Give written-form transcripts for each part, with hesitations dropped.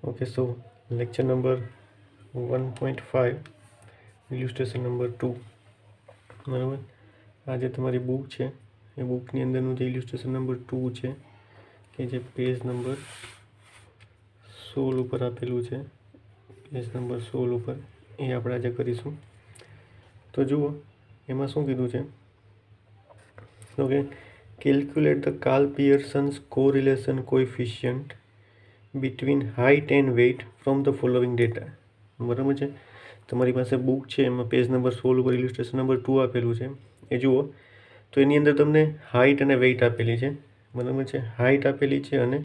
Okay, સો lecture number 1.5 ઇલ્યુસ્ટ્રેશન number 2. બરાબર. આ જે તમારી બુક છે એ બુકની અંદરનું જે ઇલ્યુસ્ટ્રેશન નંબર 2 છે કે જે પેજ નંબર 16 ઉપર આપેલું છે, પેજ નંબર 16 ઉપર એ આપણે આજે કરીશું. તો જુઓ એમાં શું કીધું છે. Okay, calculate the Karl Pearson's correlation coefficient between height and weight from the following data. બરાબર છે. તમારી પાસે બુક છે એમાં પેજ નંબર 16 ઉપર ઇલ્યુસ્ટ્રેશન નંબર 2 આપેલું છે એ જુઓ. તો એની અંદર તમને હાઇટ અને વેઇટ આપેલી છે. બરાબર છે. હાઇટ આપેલી છે અને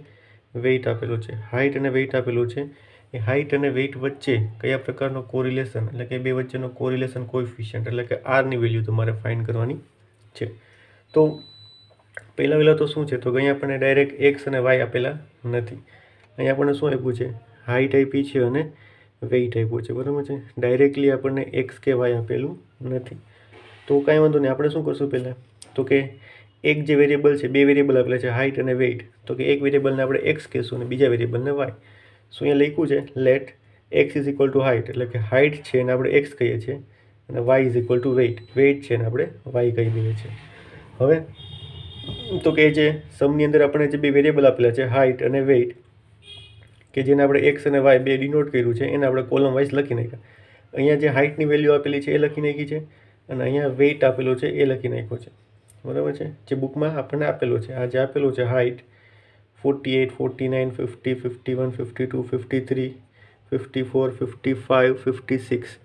વેઇટ આપેલું છે. હાઇટ અને વેઇટ આપેલું છે. એ હાઇટ અને વેઇટ વચ્ચે કયા પ્રકારનો કોરિલેશન, એટલે કે બે વચ્ચેનો કોરિલેશન કોએફિશિયન્ટ એટલે કે આરની વેલ્યુ તમારે ફાઇન્ડ કરવાની છે. તો પહેલાં તો શું છે, તો અહીંયા આપણને ડાયરેક્ટ એક્સ અને વાય આપેલા નથી. અહીંયા આપણને શું આપ્યું છે, હાઇટ આપી છે અને વેઇટ આપ્યું છે. બરાબર છે. ડાયરેક્ટલી આપણને એક્સ કે વાય આપેલું નથી. તો કાંઈ વાંધો નહીં, આપણે શું કરશું પહેલાં, તો કે એક જે વેરિયેબલ છે, બે વેરિયેબલ આપેલા છે હાઇટ અને વેઇટ, તો કે એક વેરિયેબલને આપણે એક્સ કહીશું અને બીજા વેરિયેબલને વાય. શું અહીંયા લખ્યું છે, let X is equal to height, એટલે કે હાઇટ છે એને આપણે એક્સ કહીએ છીએ અને Y is equal to weight, weight છે એને આપણે વાય કહી દઈએ છીએ. હવે તો કે જે સમની અંદર આપણે જે બે વેરિયેબલ આપેલા છે હાઇટ અને વેઇટ, કે જેને આપણે એક્સ અને વાય બે ડિનોટ કર્યું છે એને આપણે કોલમ વાઇઝ લખી નાખ્યા. અહીંયા જે હાઇટની વેલ્યુ આપેલી છે એ લખી નાખી છે અને અહીંયા વેઇટ આપેલો છે એ લખી નાખ્યો છે. બરાબર છે. જે બુકમાં આપણને આપેલો છે, આ જે આપેલું છે હાઇટ 48, 49, 50, 51, 52, 53, 54, 55, 56.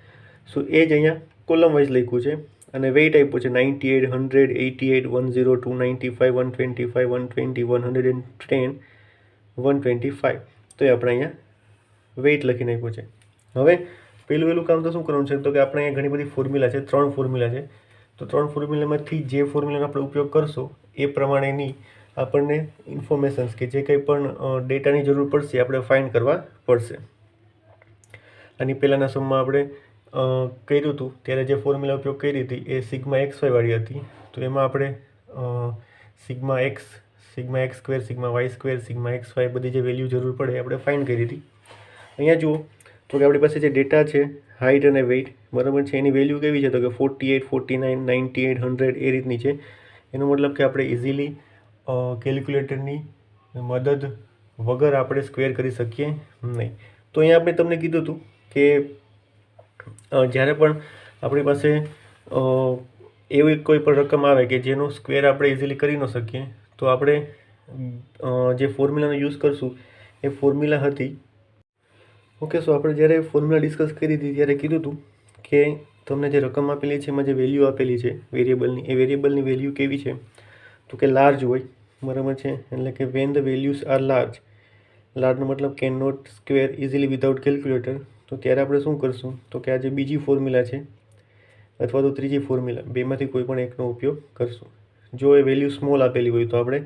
સો એ જ અહીંયા કોલમ વાઇઝ લખ્યું છે અને વેઇટ આપ્યું છે 98, 100, 88, 102, 95, 125, 120, 110, 125. તો એ આપણે અહીંયા વેઇટ લખી નાખ્યું છે. હવે પહેલું કામ તો શું કરવાનું છે, તો કે આપણે અહીંયા ઘણી બધી ફોર્મ્યુલા છે, 3 ફોર્મ્યુલા છે. તો 3 ફોર્મ્યુલામાંથી જે ફોર્મ્યુલાનો આપણે ઉપયોગ કરશો એ પ્રમાણેની આપણને ઇન્ફોર્મેશન્સ કે જે કંઈ પણ ડેટાની જરૂર પડશે આપણે ફાઇન્ડ કરવા પડશે. આની પહેલાંના સમમાં આપણે કર્યું હતું ત્યારે જે ફોર્મ્યુલા ઉપયોગ કરી હતી એ સિગ્મા એક્સ વાય વાળી હતી. તો એમાં આપણે sigma X square, sigma Y square, sigma X Y બધી જે વેલ્યુ જરૂર પડે આપણે ફાઇન્ડ કરી હતી. અહીંયા જુઓ તો કે આપણી પાસે જે ડેટા છે હાઇટ અને વેઇટ, બરાબર છે, એની વેલ્યુ કેવી છે, તો કે 48, 49, 98, 100 એ રીતની છે. એનો મતલબ કે આપણે ઇઝીલી કેલ્ક્યુલેટરની મદદ વગર આપણે સ્ક્વેર કરી શકીએ નહીં. તો અહીંયા આપણે તમને કીધું હતું કે જ્યારે પણ આપણી પાસે એવી કોઈ પણ રકમ આવે કે જેનો સ્ક્વેર આપણે ઇઝીલી કરી ન શકીએ, તો આપણે જે ફોર્મ્યુલાનો યુઝ કરશું એ ફોર્મ્યુલા હતી. ઓકે, સો આપણે જ્યારે ફોર્મ્યુલા ડિસ્કસ કરી હતી ત્યારે કીધું હતું કે તમને જે રકમ આપેલી છે એમાં જે વેલ્યુ આપેલી છે વેરિયેબલની, એ વેરિયેબલની વેલ્યુ કેવી છે, તો કે લાર્જ હોય. બરાબર છે. એટલે કે when the values are large, લાર્જનો મતલબ can not square easily without calculator. તો ત્યારે આપણે શું કરશું, તો કે આ જે બીજી ફોર્મ્યુલા છે અથવા તો ત્રીજી ફોર્મ્યુલા, બેમાંથી કોઈ પણ એકનો ઉપયોગ કરશું. જો એ વેલ્યુ સ્મોલ આપેલી હોય તો આપણે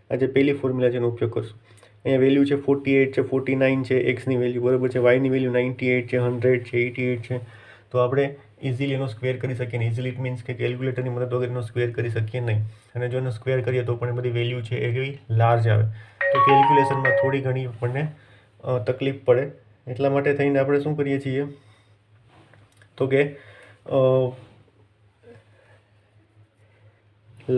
આ જે પહેલી ફોર્મ્યુલા છે એનો ઉપયોગ કરશું. અહીંયા વેલ્યુ છે 48 છે, 49 છે એક્સની વેલ્યુ, બરાબર છે, વાયની વેલ્યુ 98 છે, 100 છે, 88 છે. તો આપણે ઇઝીલી એનો સ્ક્વેર કરી શકીએ નહીં. ઇઝીલી ઇટ મીન્સ કે કેલ્ક્યુલેટરની મદદ વગર એનો સ્ક્વેર કરી શકીએ નહીં. અને જો એનો સ્ક્વેર કરીએ તો પણ એ બધી વેલ્યુ છે એ કેવી લાર્જ આવે, તો કેલ્ક્યુલેશનમાં થોડી ઘણી આપણને તકલીફ પડે. એટલા માટે થઈને આપણે શું કરીએ છીએ, તો કે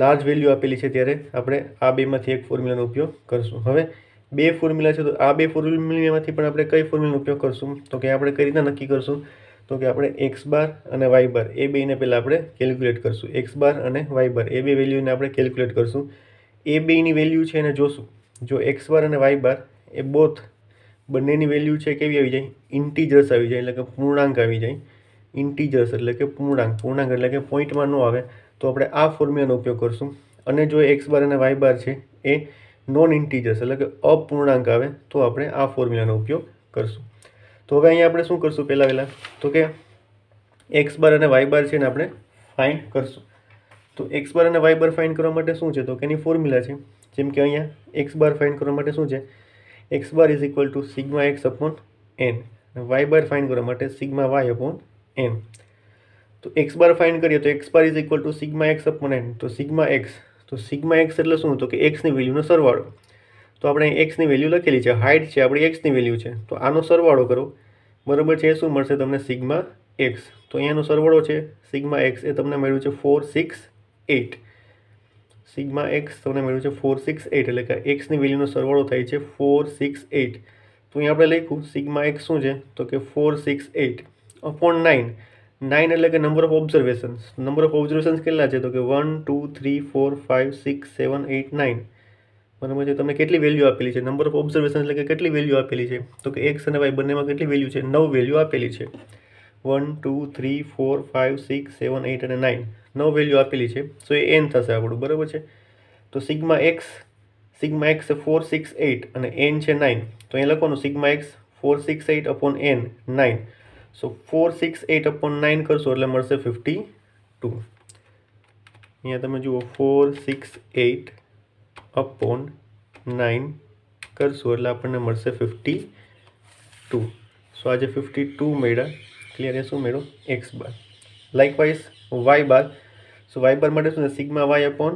લાર્જ વેલ્યુ આપેલી છે ત્યારે આપણે આ બેમાંથી એક ફોર્મ્યુલાનો ઉપયોગ કરશું. હવે બે ફોર્મ્યુલા છે તો આ બે ફોર્મ્યુલામાંથી પણ આપણે કઈ ફોર્મ્યુલાનો ઉપયોગ કરશું, તો કે આપણે કઈ રીતના નક્કી કરશું, તો કે આપણે એક્સ બાર અને વાય બાર એ બેને પહેલાં આપણે કેલ્ક્યુલેટ કરશું. એક્સ બાર અને વાય બાર એ બે વેલ્યુને આપણે કેલ્ક્યુલેટ કરશું. એ બેની વેલ્યુ છે એને જોશું. જો એક્સ બાર અને વાય બાર એ બંનેની વેલ્યુ છે કેવી આવી જાય, ઇન્ટીજર્સ આવી જાય, એટલે કે પૂર્ણાંક આવી જાય. ઇન્ટીજર્સ એટલે કે પૂર્ણાંક એટલે કે પોઈન્ટમાં ન આવે તો આપણે આ ફોર્મ્યુલાનો ઉપયોગ કરશું. અને જો એક્સ બાર અને વાય બાર છે એ નોન ઇન્ટીજર્સ એટલે કે અપૂર્ણાંક આવે તો આપણે આ ફોર્મ્યુલાનો ઉપયોગ કરશું. તો હવે અહીંયા આપણે શું કરશું, પહેલાં તો કે એક્સ બાર અને વાય બાર છે ને આપણે ફાઇન્ડ કરશું. તો એક્સ બાર અને વાય બાર ફાઇન્ડ કરવા માટે શું છે, તો કે એની ફોર્મ્યુલા છે. જેમ કે અહીંયા એક્સ બાર ફાઇન્ડ કરવા માટે શું છે, X bar is equal to sigma X upon N, Y bar find કરવા માટે સિગ્મા વાય અપોન એન. તો એક્સ બાર ફાઇન્ડ કરીએ તો X bar is equal to sigma X upon N. તો સિગ્મા એક્સ એટલે શું, તો કે એક્સની વેલ્યુનો સરવાળો. તો આપણે એક્સની વેલ્યુ લખેલી છે, હાઇટ છે આપણી એક્સની વેલ્યુ છે, તો આનો સરવાળો કરો, બરાબર છે. એ શું મળશે તમને? Sigma x. તો અહીંયાનો સરવાળો છે સિગ્મા એક્સ, એ તમને મળ્યું છે 468. સિગ્મા એક્સ તમને મળ્યું છે 468, એટલે કે એક્સની વેલ્યુનો સરવાળો થાય છે 468. તો અહીં આપણે લખ્યું સિગ્મા એક્સ શું છે તો કે 468 અપોન 9. 9 એટલે કે number of observations. Number of observations કેટલા છે તો કે 1 2 3 4 5 6 7 8 9. બરાબર છે. તમને કેટલી વેલ્યુ આપેલી છે? નંબર ઓફ ઓબ્ઝર્વેશન એટલે કે કેટલી વેલ્યુ આપેલી છે તો કે એક્સ અને વાય બંનેમાં કેટલી વેલ્યુ છે? 9 વેલ્યુ આપેલી છે. 1 2 3 4 5 6 7 8 અને 9, 9 વેલ્યુ આપેલી છે. સો એ એન થશે આપણું, બરાબર છે. તો સિગ્મા એક્સ છે 468 અને એન છે 9. તો અહીં લખવાનું સિગ્મા એક્સ 468 અપોન એન 9. સો 468 અપોન 9 કરશો એટલે મળશે 52. અહીંયા તમે જુઓ 468 અપોન 9 કરશો એટલે આપણને મળશે 52. સો આજે 52 મળ્યા. ક્લિયર? એ શું મળ્યો? X bar. Likewise y bar. So y bar માટે શું છે? Sigma Y upon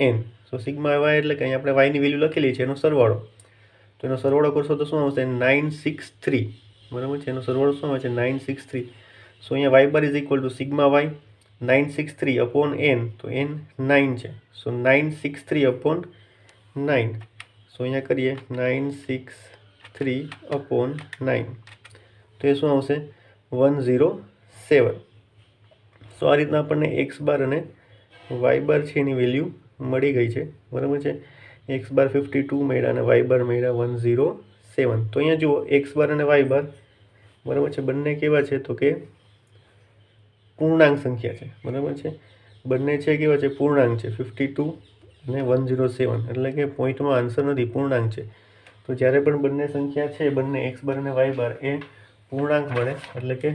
n. So sigma y એટલે કે અહીં આપણે વાયની વેલ્યુ લખેલી છે એનો સરવાળો. તો એનો સરવાળો કરશો તો શું આવશે? 963. બરાબર છે. એનો સરવાળો શું આવે છે? 963. સો અહીંયા Y bar is equal to sigma Y 963 upon N. તો એન 9 છે. સો 963 અપોન 9. સો અહીંયા કરીએ 963 અપોન 9. તો એ શું આવશે? 107. સો આ રીતના આપણને એક્સ બાર અને વાય બાર છે એની વેલ્યુ મળી ગઈ છે, બરાબર છે. એક્સ બાર 52 મળ્યા અને વાય બાર મળ્યા 107. તો અહીંયા જુઓ એક્સ બાર અને વાય બાર, બરાબર છે, બંને કેવા છે તો કે પૂર્ણાંક સંખ્યા છે, બરાબર છે. બંને છે કેવા છે? પૂર્ણાંક છે. 52 અને 107 એટલે કે પોઈન્ટમાં આન્સર નથી, પૂર્ણાંક છે. તો જ્યારે પણ બંને સંખ્યા છે, બંને એક્સ બાર અને વાય બાર એ પૂર્ણાંક મળે એટલે કે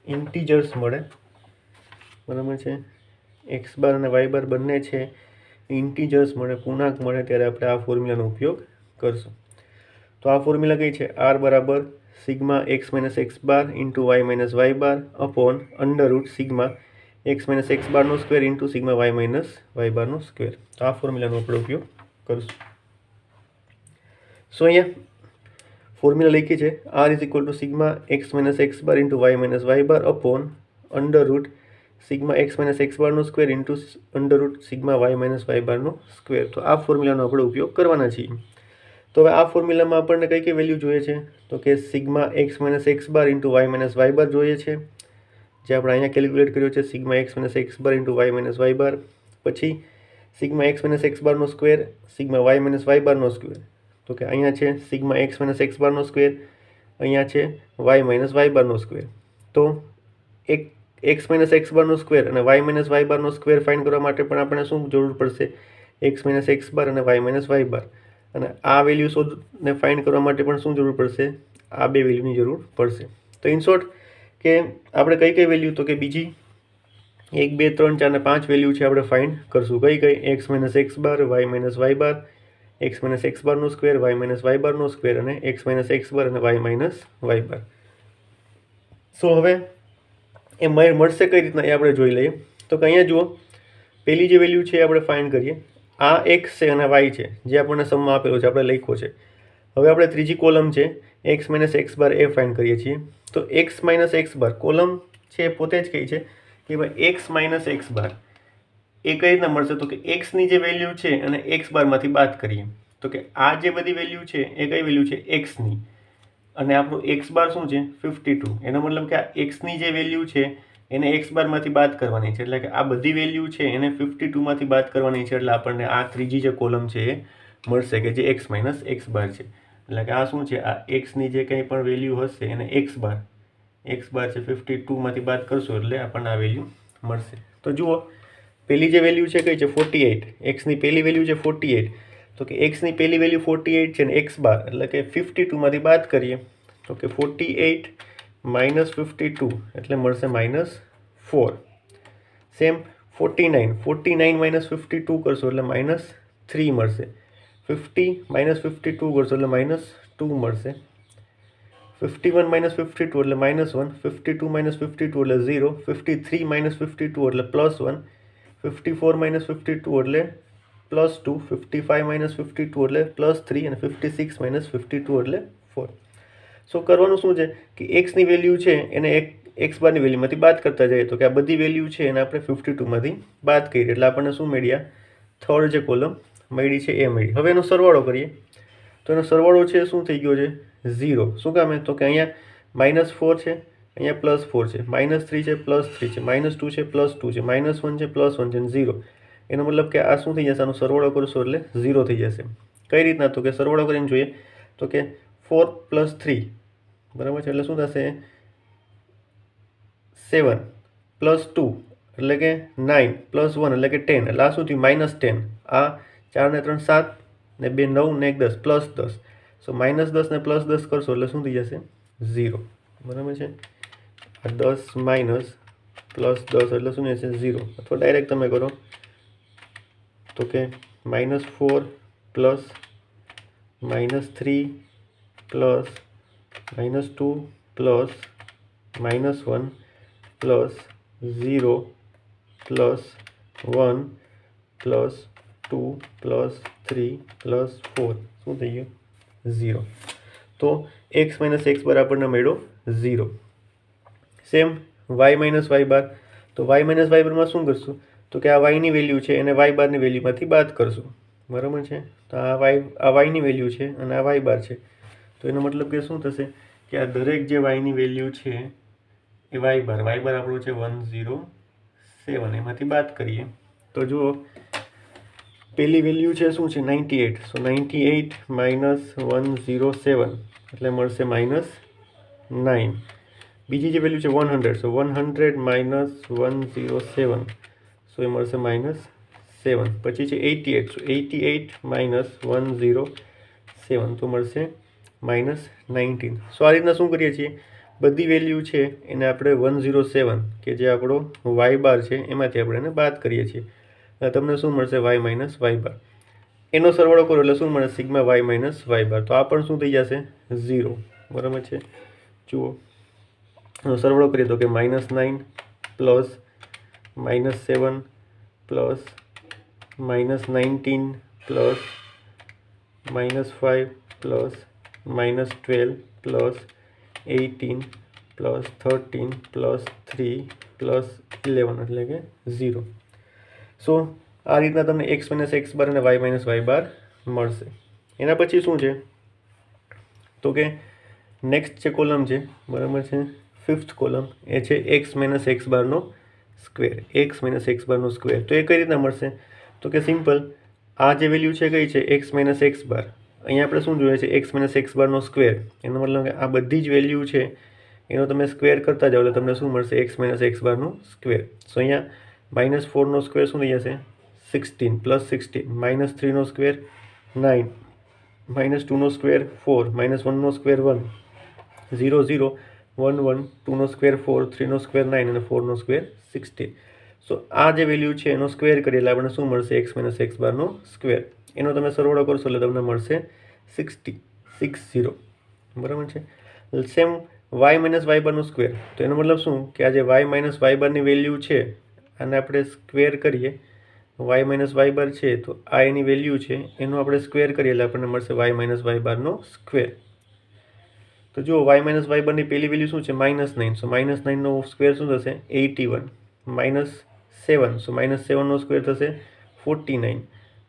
ઇન્ટીજર્સ મળે, બરાબર છે. એક્સ બાર અને વાય બાર બંને છે ઇન્ટીજર્સ મળે, પૂર્ણાંક મળે, ત્યારે આપણે આ ફોર્મ્યુલાનો ઉપયોગ કરશું. તો આ ફોર્મ્યુલા કઈ છે? આર બરાબર sigma x minus x bar into y minus y bar upon under root sigma x minus x બારનો square into sigma y minus y બારનો સ્ક્વેર. તો આ ફોર્મ્યુલાનો આપણે ઉપયોગ કરીશું. સો અહીંયા ફોર્મ્યુલા લખી છે r is equal to sigma x minus x bar into y minus y bar upon under root sigma x minus x બારનો square into under root sigma y minus y બારનો સ્ક્વેર. તો આ ફોર્મ્યુલાનો આપણે ઉપયોગ કરવાના છીએ. તો હવે આ ફોર્મ્યુલામાં આપણને કઈ કઈ વેલ્યુ જોઈએ છે તો કે sigma x minus x bar into y minus y bar જોઈએ છે, જે આપણે અહીંયા કેલ્ક્યુલેટ કર્યો છે sigma x minus x bar into y minus y bar. પછી સિગ્મા એક્સ માઇનસ એક્સ બારનો square sigma y minus y બારનો સ્ક્વેર. તો કે અહીંયા છે સિગ્મા એક્સ માઇનસ એક્સ બારનો સ્ક્વેર, અહીંયા છે વાય માઇનસ વાય બારનો સ્ક્વેર. તો એક એક્સ માઇનસ એક્સ બારનો સ્ક્વેર અને વાય માઇનસ વાય બારનો સ્ક્વેર ફાઇન્ડ કરવા માટે પણ આપણે શું જરૂર પડશે? એક્સ માઇનસ એક્સ બાર અને વાય માઇનસ વાય બાર. અને આ વેલ્યુ શોધને ફાઇન્ડ કરવા માટે પણ શું જરૂર પડશે? આ બે વેલ્યુની જરૂર પડશે. તો ઇન શોર્ટ કે આપણે કઈ કઈ વેલ્યુ તો કે બીજી 1 2 3 4 અને 5 વેલ્યુ છે આપણે ફાઇન્ડ કરશું. કઈ કઈ? એક્સ માઇનસ એક્સ બાર, વાય માઇનસ વાય બાર, એક્સ માઇનસ એક્સ બારનો સ્ક્વેર, વાય માઇનસ વાય બારનો સ્ક્વેર અને એક્સ માઇનસ એક્સ બાર અને વાય માઇનસ વાય બાર. સો હવે એ મળશે કઈ રીતના એ આપણે જોઈ લઈએ. તો કે અહીંયા જુઓ પહેલી જે વેલ્યુ છે એ આપણે ફાઇન્ડ કરીએ. આ એક્સ છે અને વાય છે, જે આપણને સમમાં આપેલો છે, આપણે લખ્યો છે. હવે આપણે ત્રીજી કોલમ છે એક્સ માઇનસ એક્સ બાર એ ફાઇન્ડ કરીએ છીએ. તો એક્સ માઇનસ એક્સ બાર કોલમ છે એ પોતે જ કઈ છે કે ભાઈ એક્સ માઇનસ એક્સ બાર એ કઈ રીતના મળશે તો કે એક્સની જે વેલ્યુ છે અને એક્સ બારમાંથી બાદ કરીએ. તો કે આ જે બધી વેલ્યુ છે એ કઈ વેલ્યુ છે? એક્સની. અને આપણું એક્સ બાર શું છે? 52. એનો મતલબ કે આ એક્સની જે વેલ્યુ છે એને એક્સ બારમાંથી બાદ કરવાની છે, એટલે કે આ બધી વેલ્યુ છે એને 52માંથી બાદ કરવાની છે, એટલે આપણને આ ત્રીજી જે કોલમ છે એ મળશે કે જે એક્સ માઇનસ એક્સ બાર છે. એટલે કે આ શું છે? આ એક્સની જે કંઈ પણ વેલ્યુ હશે એને એક્સ બાર છે 52માંથી બાદ કરશો એટલે આપણને આ વેલ્યુ મળશે. તો જુઓ પહેલી જે વેલ્યુ છે કઈ છે? 48. એક્સની પહેલી વેલ્યુ છે 48. તો કે એક્સની પહેલી વેલ્યુ 48 છે ને એક્સ બાર એટલે કે 52માંથી બાદ કરીએ તો કે 48 માઇનસ 52 એટલે મળશે -4. સેમ 49 માઇનસ 52 કરશો એટલે -3 મળશે. 50 માઇનસ 52 કરશો એટલે -2 મળશે. 51 માઇનસ 52 એટલે -1, 52 માઇનસ 52 એટલે 0, 53 માઇનસ 52 એટલે +1, 54 માઇનસ 52 એટલે +2, 55 - 52 એટલે +3 અને 56 - 52 એટલે 4. સો કરવાનું શું છે કે એક્સની વેલ્યુ છે એને એક્સ બારની વેલ્યુમાંથી બાદ કરતા જઈએ, તો કે આ બધી વેલ્યુ છે એને આપણે 52માંથી બાદ કરીએ એટલે આપણને શું મળ્યા, થર્ડ જે કોલમ મળી છે એ મળી. હવે એનો સરવાળો કરીએ તો એનો સરવાળો છે શું થઈ ગયો છે, 0. શું કામ તો કે અહીંયા -4 છે, અહીંયા +4 છે, -3 છે, +3 છે, -2 છે, +2 છે, -1 છે, +1 છે અને 0. એનો મતલબ કે આ શું થઈ જશે, આનો સરવાળો કરશો એટલે 0 થઈ જશે. કઈ રીતના, તો કે સરવાળો કરીને જોઈએ તો કે 4 + 3 બરાબર છે એટલે શું થશે, 7 + 2 એટલે કે 9 + 1 એટલે કે 10 એટલે આ શું થયું, -10. આ 4 ને 3 7 ને 2 9 ને 1 10 +10. સો -10 ને +10 કરશો એટલે શું થઈ જશે, 0. બરાબર છે. આ 10 - +10 એટલે શું થશે, 0. અથવા ડાયરેક્ટ તમે કરો તો કે -4 + -3 + -2 + -1 + 0 + 1 + 2 + 3 + 4 શું થઈ ગયું, 0. તો x - x બાર આપણને મળ્યો 0. સેમ y - y બાર, તો y - y બારમાં શું કરશું તો કે આ y ની વેલ્યુ છે એને y બારની વેલ્યુમાંથી બાદ કરશું. બરાબર છે. તો આ y ની વેલ્યુ છે અને આ y બાર છે, તો એનો મતલબ કે શું થશે કે આ દરેક જે y ની વેલ્યુ છે એ y બાર આપણું છે 107, એમાંથી બાદ કરીએ તો જુઓ પહેલી વેલ્યુ છે શું છે, 98. સો 98 - 107 એટલે મળશે -9. બીજી જે વેલ્યુ છે 100, સો 100 - 107 સો એ મળશે -7. પછી છે 88, સો 88 - 107 તો મળશે -19. સો આ રીતના શું કરીએ છીએ, બધી વેલ્યુ છે એને આપણે 107 કે જે આપણો y બાર છે એમાંથી આપણે એને બાદ કરીએ છીએ. તમને શું મળશે, y - y બાર. એનો સરવાળો કરો એટલે શું મળે, સિગ્મા y - y બાર. તો આ પણ શું થઈ જશે, 0. બરાબર છે. જુઓ સરવાળો કરીએ તો કે -9 + -7 + -19 + -5 + -12 + 18 + 13 + 3 + 11 એટલે કે 0. સો આ રીતના તમને x - x બાર અને y - y બાર મળશે. એના પછી શું છે તો કે નેક્સ્ટ જે કોલમ છે બરાબર છે, 5th કોલમ એ છે x - x બારનો સ્ક્વેર. x - x બારનો સ્ક્વેર તો એ કઈ રીતના મળશે તો કે સિમ્પલ, આ જે વેલ્યુ છે કઈ છે, x - x બાર. અહીંયા આપણે શું જોઈએ છે, x - x બારનો સ્ક્વેર. એનો મતલબ કે આ બધી જ વેલ્યુ છે એનો તમે સ્ક્વેર કરતા જાઓ એટલે તમને શું મળશે, x - x બારનો સ્ક્વેર. સો અહીંયા -4 નો સ્ક્વેર શું થઈ જશે, 16 + 16 -3 નો સ્ક્વેર 9 -2 નો સ્ક્વેર 4 -1 નો સ્ક્વેર 1 0 0 1 1 2 નો સ્ક્વેર 4 3 નો સ્ક્વેર 9 અને 4 નો સ્ક્વેર 16. સો આ જે વેલ્યુ છે એનો સ્ક્વેર કરીએ એટલે આપણને શું મળશે, x - x બારનો સ્ક્વેર. એનો તમે સરવાળો કરશો એટલે તમને મળશે 60. બરાબર છે. સેમ y - y બારનો સ્ક્વેર, તો એનો મતલબ શું કે આ જે y - y બારની વેલ્યુ છે આને આપણે સ્ક્વેર કરીએ, y - y બાર છે તો આ એની વેલ્યુ છે એનું આપણે સ્ક્વેર કરીએ એટલે આપણને મળશે y - y બારનો સ્ક્વેર. તો જુઓ y - y બારની પહેલી વેલ્યુ શું છે, -9. સો -9 નો સ્ક્વેર શું થશે, 81. -7 સો -7 નો સ્ક્વેર થશે 49.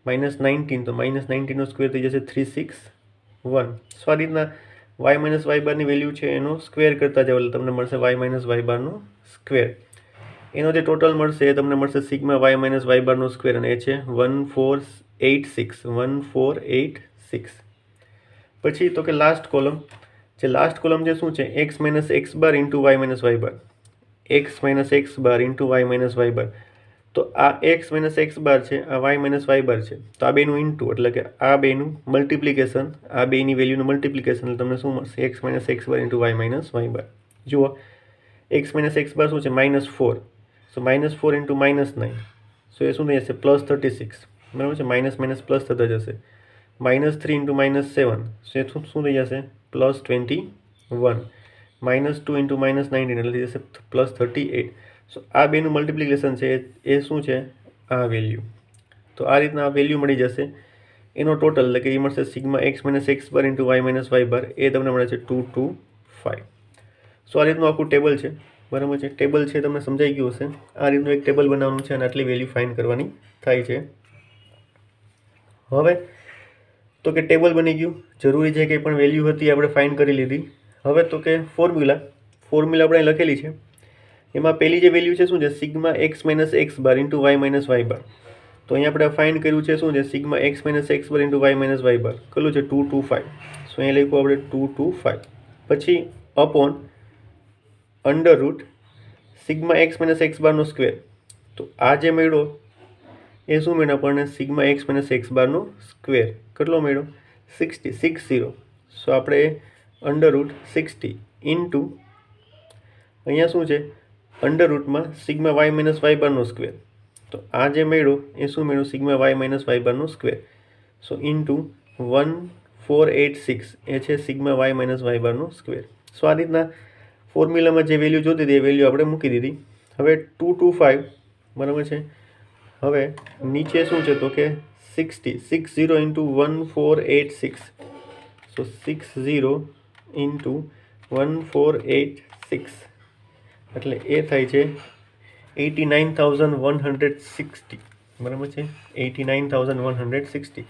-19 તો -19 નો સ્ક્વેર થઈ જશે 361. સો આ રીતના y - y બારની વેલ્યુ છે એનો સ્ક્વેર કરતા જાવ એટલે તમને મળશે y - y બારનો સ્ક્વેર. એનો જે ટોટલ મળશે એ તમને મળશે સિગ્મા y - y બારનો સ્ક્વેર અને એ છે 1486. પછી તો કે લાસ્ટ કોલમ જે શું છે, x - x બાર ઇન્ટુ y - y બાર. x - x બાર ઇન્ટુ y - y બાર. તો આ x - x બાર છે, આ y - y બાર છે, તો આ બેનું ઇન્ટુ એટલે કે આ બેનું મલ્ટિપ્લિકેશન, આ બેની વેલ્યુનું મલ્ટિપ્લિકેશન એટલે તમને શું મળશે, x - x બાર ઇન્ટુ y - y બાર. જુઓ x - x બાર શું છે, -4. સો -4 ઇન્ટુ -9 સો એ શું થઈ જશે, +36. બરાબર છે. માઇનસ પ્લસ થતા જશે. -3 ઇન્ટુ -7 સો એ શું થઈ જશે, +21. -2 ઇન્ટુ -19 એટલે થઈ જશે +38. સો આ બેનું મલ્ટિપ્લિકેશન છે એ શું છે, આ વેલ્યુ. તો તો આ રીતના આ વેલ્યુ મળી જશે, એનો ટોટલ એટલે કે એ મળશે sigma x minus x bar into y minus y bar, એ તમને મળે છે 225. સો આ રીતનું આખું ટેબલ છે, બરાબર છે. ટેબલ છે તમને સમજાઈ ગયું હશે. આ રીતનું એક ટેબલ બનાવવાનું છે અને આટલી વેલ્યુ ફાઇન્ડ કરવાની થાય છે. હવે તો કે ટેબલ બની ગયું, જરૂરી છે કે પણ વેલ્યુ હતી આપણે ફાઇન્ડ કરી લીધી. હવે તો કે ફોર્મ્યુલા આપણે લખેલી છે, એમાં પહેલી જે વેલ્યુ છે શું છે, sigma x minus x bar into y minus y bar. તો અહીંયા આપણે ફાઇન્ડ કર્યું છે શું છે, sigma x minus x bar into y minus y bar, કેટલું છે 225. સો અહીંયા લખ્યું આપણે 225. પછી upon under root sigma x minus x બારનો સ્ક્વેર. તો આ જે મળ્યો એ શું મળ્યો આપણને, સિગ્મા એક્સ માઇનસ એક્સ બારનો સ્ક્વેર કેટલો મળ્યો 60. સો આપણે અંડર રૂટ 60 ઇન્ટુ અહીંયા શું છે અંડર રૂટમાં સિગ્મા વાય માઇનસ વાય બારનો સ્ક્વેર. તો આ જે મળ્યો એ શું મળ્યું, સિગ્મા વાય માઇનસ વાય બારનો સ્ક્વેર. સો ઇન્ટુ 1486 એ છે સિગ્મા વાય માઇનસ વાય બારનો સ્ક્વેર. સો આ રીતના ફોર્મ્યુલામાં જે વેલ્યુ જોતી હતી એ વેલ્યુ આપણે મૂકી દીધી. હવે 225 બરાબર છે. હવે નીચે શું છે તો કે 60 ઇન્ટુ 1486. સો 60 ઇન્ટુ 1486 એટલે એ થાય છે 89,160 બરાબર છે, 89,160.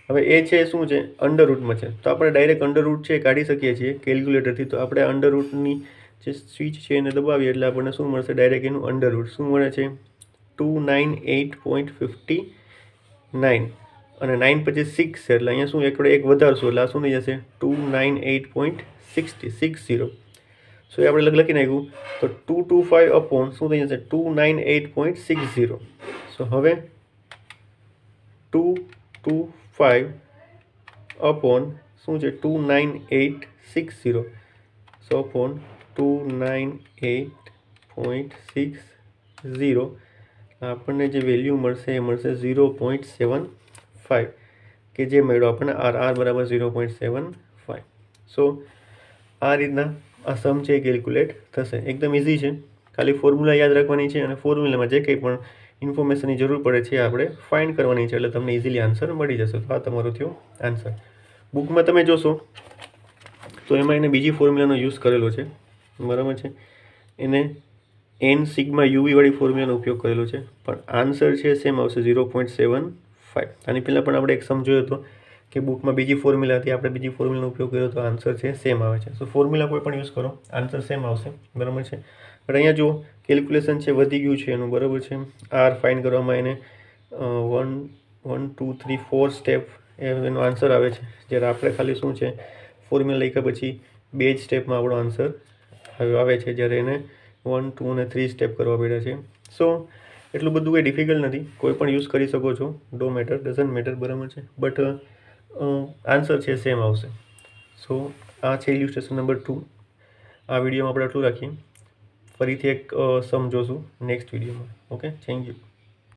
હવે એ છે શું છે અંડર રૂટમાં છે, તો આપણે ડાયરેક્ટ અંડર રૂટ છે કાઢી શકીએ છીએ કેલ્ક્યુલેટરથી. તો આપણે અંડર રૂટની જે સ્વિચ છે એને દબાવીએ એટલે આપણને શું મળશે, ડાયરેક્ટ એનું અંડર રૂટ શું મળે છે 298.59 અને 9 પછી 6 છે એટલે અહીંયા શું આપણે એક વધારશું એટલે આ શું થઈ જશે 298.60. સો એ આપણે લખી નાખ્યું. તો 225 અપોન શું થઈ જશે 298.60. સો હવે 225 અપોન શું છે 29860. સો અપોન 298.60 આપણને જે વેલ્યુ મળશે એ મળશે 0.75 કે જે મળ્યો આપણને આર બરાબર 0.75. સો આ રીતના આ સમ છે કેલ્ક્યુલેટ થશે. એકદમ ઇઝી છે, ખાલી ફોર્મ્યુલા યાદ રાખવાની છે અને ફોર્મ્યુલામાં જે કંઈ પણ ઇન્ફોર્મેશનની જરૂર પડે છે આપણે ફાઇન્ડ કરવાની છે એટલે તમને ઇઝીલી આન્સર મળી જશે. તો આ તમારો થયો આન્સર. બુકમાં તમે જોશો તો એમાં એને બીજી ફોર્મ્યુલાનો યુઝ કરેલો છે, બરાબર છે. એને એન સિગ્મા યુવી વાળી ફોર્મ્યુલાનો ઉપયોગ કરેલો છે, પણ આન્સર છે સેમ આવશે 0.75. આની પહેલાં પણ આપણે એક સમ જોયો હતો કે બુકમાં બીજી ફોર્મ્યુલા હતી, આપણે બીજી ફોર્મ્યુલાનો ઉપયોગ કર્યો તો આન્સર છે સેમ આવે છે. સો ફોર્મ્યુલા કોઈ પણ યુઝ કરો આન્સર સેમ આવશે, બરાબર છે. પણ અહીંયા જો કેલ્ક્યુલેશન છે વધી ગયું છે એનું, બરાબર છે. આર ફાઇન્ડ કરવામાં એને 1 2 3 4 સ્ટેપ એનો આન્સર આવે છે, જ્યારે આપણે ખાલી શું છે ફોર્મ્યુલા લખ્યા પછી 2 જ સ્ટેપમાં આપણો આન્સર આવે છે, જ્યારે એને 1 2 અને 3 સ્ટેપ કરવા પડ્યા છે. સો એટલું બધું કંઈ ડિફિકલ્ટ નથી, કોઈ પણ યુઝ કરી શકો છો, ડઝન્ટ મેટર, બરાબર છે. બટ આન્સર છે સેમ આવશે. સો આ છે ઇલ્યુસ્ટ્રેશન નંબર 2. આ વિડીયોમાં આપણે આટલું રાખીએ, ફરીથી એક સમ જોશું નેક્સ્ટ વિડીયોમાં. Okay, thank you.